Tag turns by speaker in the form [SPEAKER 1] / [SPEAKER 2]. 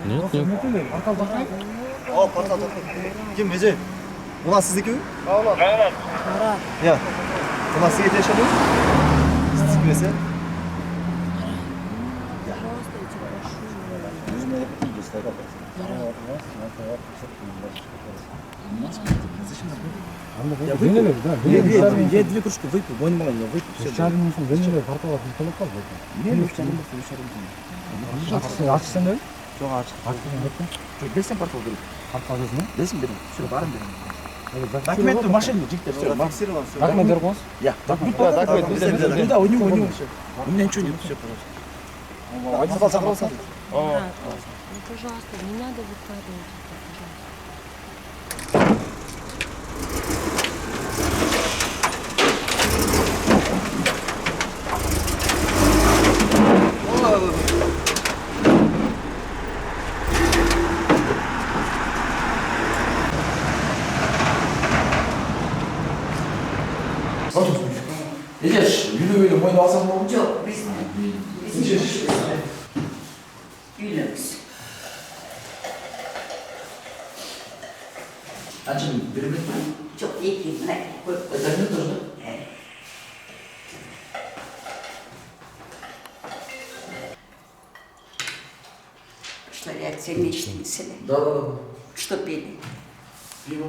[SPEAKER 1] Нет, нет.
[SPEAKER 2] Portal. Kim Recep? Ulan sizdeki mi? Ya. Ulan size yaşadı. Siz kimse?
[SPEAKER 3] Я выпил, да.
[SPEAKER 4] Я 2 кружки выпил, вон мало, я выпил. Все.
[SPEAKER 3] Шарым için benim portal atın kalıp kaldı.
[SPEAKER 4] Не, ну все, не шарым.
[SPEAKER 3] Açsın da.
[SPEAKER 4] Çok açık.
[SPEAKER 3] Açsın da.
[SPEAKER 4] Çok besin portal değil.
[SPEAKER 3] Portal mı?
[SPEAKER 4] Besin benim. Şöyle barım benim. Документы в машине, жигтер, все.
[SPEAKER 2] Фиксирован все.
[SPEAKER 3] Документ беріп қойыңыз.
[SPEAKER 4] Я.
[SPEAKER 2] Bize.
[SPEAKER 4] Да, у него. У меня ничего нет, все, пожалуйста.
[SPEAKER 2] Водитель закрылся.
[SPEAKER 5] Пожалуйста, не надо выкладывать это, пожалуйста.
[SPEAKER 4] Видишь, Юлю мой алсам болу.
[SPEAKER 6] Жоқ, біз үйліміз.
[SPEAKER 4] Анчын бермек пе?
[SPEAKER 6] Жоқ, екі мына көп.
[SPEAKER 4] Документ тоже, да?
[SPEAKER 6] Что реакция месячные сели.
[SPEAKER 4] Да.
[SPEAKER 6] Что пили?
[SPEAKER 4] Пиво.